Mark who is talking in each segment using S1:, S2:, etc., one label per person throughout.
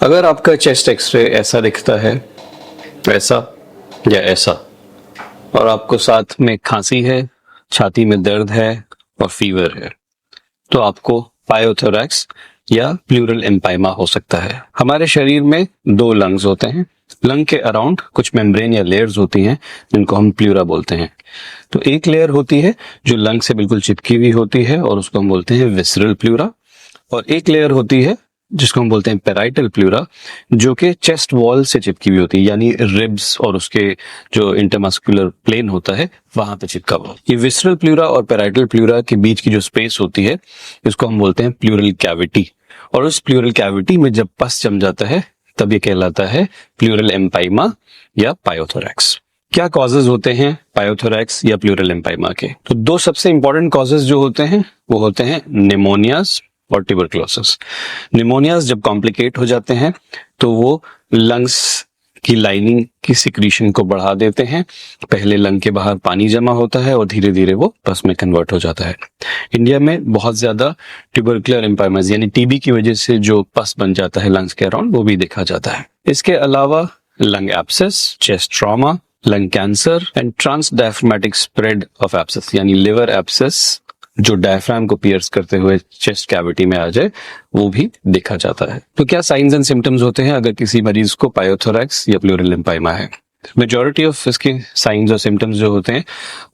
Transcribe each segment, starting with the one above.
S1: अगर आपका chest x ray ऐसा दिखता है, ऐसा या ऐसा, और आपको साथ में खांसी है, छाती में दर्द है और फीवर है, तो आपको पायोथोरैक्स या प्लूरल एम्पाइमा हो सकता है। हमारे शरीर में दो लंग्स होते हैं। लंग के अराउंड कुछ मेम्ब्रेन या लेयर्स होती हैं जिनको हम प्लूरा बोलते हैं। तो एक लेयर होती है जो लंग से बिल्कुल चिपकी हुई होती है और उसको हम बोलते हैं विसरल प्लूरा, और एक लेयर होती है जिसको हम बोलते हैं पेराइटल प्लूरा, जो कि चेस्ट वॉल से चिपकी हुई होती है, यानी रिब्स और उसके जो इंटरमस्कुलर प्लेन होता है वहां पे चिपका हुआ। ये विसरल प्लूरा और पेराइटल प्लूरा के बीच की जो स्पेस होती है इसको हम बोलते हैं प्लूरल कैविटी, और उस प्लूरल कैविटी में जब पस जम जाता है तब ये कहलाता है प्लूरल एम्पाइमा या पायोथोरैक्स। क्या कॉजेज होते हैं पायोथोरैक्स या प्लूरल एम्पाइमा के? तो दो सबसे इंपॉर्टेंट कॉजेज जो होते हैं वो होते हैं निमोनियाज और ट्यूबरक्लोसिस। निमोनियाज जब कॉम्प्लिकेट हो जाते हैं तो वो लंग्स की लाइनिंग की सिक्रीशन को बढ़ा देते हैं। पहले लंग के बाहर पानी जमा होता है और धीरे धीरे वो पस में कन्वर्ट हो जाता है। इंडिया में बहुत ज्यादा ट्यूबरकुलर एम्पाइमाज यानी टीबी की वजह से जो पस बन जाता है लंग्स के अराउंड वो भी देखा जाता है। इसके अलावा lung abscess, chest trauma, lung cancer and trans diaphragmatic spread of abscess यानी लिवर एब्सेस जो डायफ्राम को पियर्स करते हुए चेस्ट कैविटी में आ जाए वो भी देखा जाता है। तो क्या साइंस एंड सिम्टम्स होते हैं अगर किसी मरीज को पायोथोरैक्स या प्लूरल एम्पाइमा है? मेजॉरिटी ऑफ इसके साइंस और सिम्टम्स जो होते हैं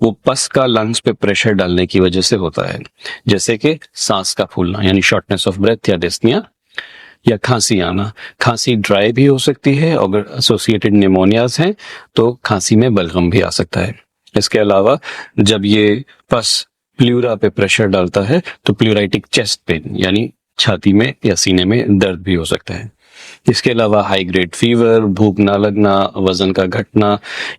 S1: वो पस का लंग्स पे प्रेशर डालने की वजह से होता है, जैसे कि सांस का फूलना यानी शॉर्टनेस ऑफ ब्रेथ या डिस्निया, या खांसी आना। खांसी ड्राई भी हो सकती है, अगर एसोसिएटेड निमोनियाज हैं तो खांसी में बलगम भी आ सकता है। इसके अलावा जब ये पस प्लूरा पे प्रेशर डालता है तो प्लूराइटिक चेस्ट पेन यानी छाती में या सीने में दर्द भी हो सकता है। इसके अलावा हाई ग्रेड फीवर, भूख ना लगना, वजन का घटना,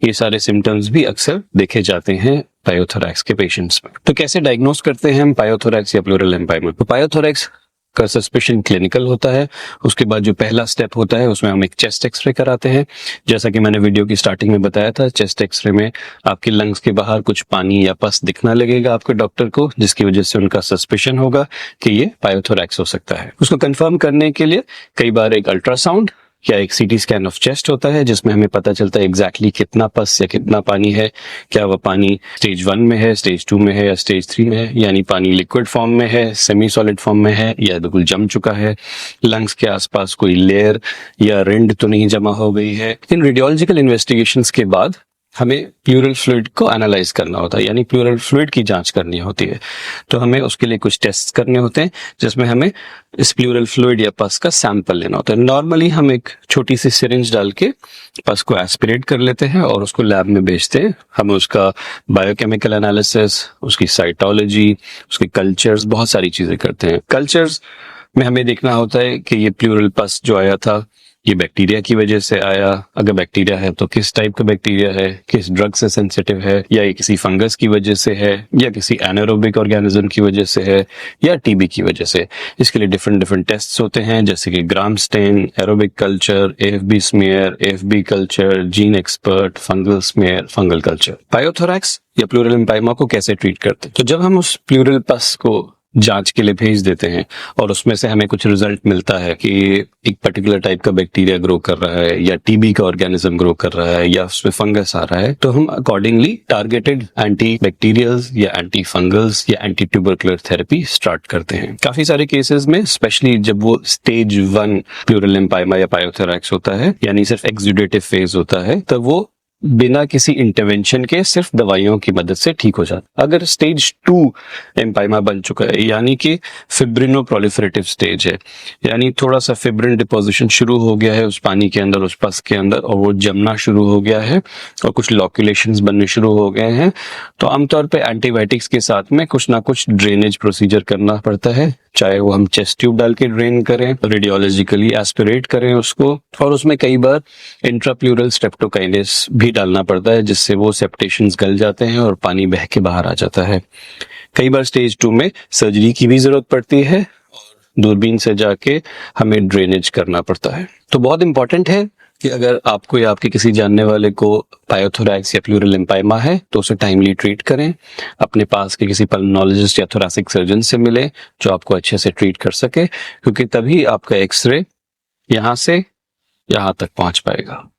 S1: ये सारे सिम्टम्स भी अक्सर देखे जाते हैं पायोथोरैक्स के पेशेंट्स में। तो कैसे डायग्नोस करते हैं हम पायोथोरैक्स या प्लूरल एम्पाइमा? तो पायोथोरैक्स का सस्पेशन क्लिनिकल होता है। उसके बाद जो पहला स्टेप होता है उसमें हम एक चेस्ट एक्सरे कराते हैं। जैसा कि मैंने वीडियो की स्टार्टिंग में बताया था, चेस्ट एक्सरे में आपके लंग्स के बाहर कुछ पानी या पस दिखना लगेगा आपके डॉक्टर को, जिसकी वजह से उनका सस्पेशन होगा कि ये पायोथोरैक्स हो सकता है। उसको कंफर्म करने के लिए कई बार एक अल्ट्रासाउंड या एक सीटी स्कैन ऑफ चेस्ट होता है जिसमें हमें पता चलता है एग्जैक्टली कितना पस या कितना पानी है। क्या वह पानी स्टेज 1 में है, स्टेज 2 में है या स्टेज 3 में है, यानी पानी लिक्विड फॉर्म में है, सेमी सॉलिड फॉर्म में है या बिल्कुल जम चुका है। लंग्स के आसपास कोई लेयर या रिंड तो नहीं जमा हो गई है। इन रेडियोलॉजिकल इन्वेस्टिगेशंस के बाद हमें प्लूरल फ्लूइड को एनालाइज करना होता है, यानी प्लूरल फ्लूइड की जांच करनी होती है। तो हमें उसके लिए कुछ टेस्ट करने होते हैं जिसमें हमें इस प्लूरल फ्लूइड या पस का सैंपल लेना होता है। नॉर्मली हम एक छोटी सी सिरिंज डाल के पस को एस्पिरेट कर लेते हैं और उसको लैब में भेजते हैं। हम उसका बायोकेमिकल एनालिसिस, उसकी साइटोलॉजी, उसके कल्चर्स, बहुत सारी चीजें करते हैं। कल्चर्स में हमें देखना होता है कि ये प्लूरल पस जो आया था ये बैक्टीरिया की वजह से आया। अगर बैक्टीरिया है तो किस टाइप का बैक्टीरिया है, किस ड्रग से सेंसिटिव है, या ये किसी फंगस की वजह से है, या किसी एनारोबिक ऑर्गेनिज्म की वजह से है, या टीबी की वजह से। इसके लिए डिफरेंट डिफरेंट टेस्ट्स होते हैं जैसे कि Gram stain, aerobic culture, AFB smear, AFB culture, GeneXpert, fungal smear, fungal culture. Pyothorax या प्लूरल एम्पाइमा को कैसे ट्रीट करते हैं? तो जब हम उस प्लूरल पस को जांच के लिए भेज देते हैं और उसमें से हमें कुछ रिजल्ट मिलता है कि एक पर्टिकुलर टाइप का बैक्टीरिया ग्रो कर रहा है या टीबी का ऑर्गेनिज्म ग्रो कर रहा है या उसमें फंगस आ रहा है, तो हम अकॉर्डिंगली टारगेटेड एंटी बैक्टीरियल्स या एंटी फंगल्स या एंटी ट्यूबरकुलर थेरेपी स्टार्ट करते हैं। काफी सारे केसेस में, स्पेशली जब वो स्टेज 1 प्लूरल एम्पाइमा या पायोथोरैक्स होता है यानी सिर्फ एक्सुडेटिव फेज होता है, तब वो बिना किसी इंटरवेंशन के सिर्फ दवाइयों की मदद से ठीक हो जाता। अगर स्टेज 2 एम्पाइमा बन चुका है यानी कि फिब्रिनो प्रोलिफरेटिव स्टेज है, यानी थोड़ा सा फिब्रिन डिपोजिशन शुरू हो गया है उस पानी के अंदर, उस पस के अंदर, और वो जमना शुरू हो गया है और कुछ लॉक्यूलेशंस बनने शुरू हो गए हैं, तो आमतौर पे एंटीबायोटिक्स के साथ में कुछ ना कुछ ड्रेनेज प्रोसीजर करना पड़ता है। चाहे वो हम चेस्ट ट्यूब डाल के ड्रेन करें, रेडियोलॉजिकली एस्पिरेट करें उसको, और उसमें कई बार इंट्राप्लूरल स्ट्रेप्टोकाइनेस भी डालना पड़ता है जिससे वो सेप्टेशंस गल जाते हैं और पानी बह के बाहर आ जाता है। कई बार स्टेज 2 में सर्जरी की भी जरूरत पड़ती है और दूरबीन से जाके हमें ड्रेनेज करना पड़ता है। तो बहुत इंपॉर्टेंट है कि अगर आपको या आपके किसी जानने वाले को पायोथोरैक्स या प्लूरल एम्पाइमा है तो उसे टाइमली ट्रीट करें। अपने पास के किसी पल्मोनोलॉजिस्ट या थोरेसिक सर्जन से मिले जो आपको अच्छे से ट्रीट कर सके, क्योंकि तभी आपका एक्सरे यहां से यहां तक पहुंच पाएगा।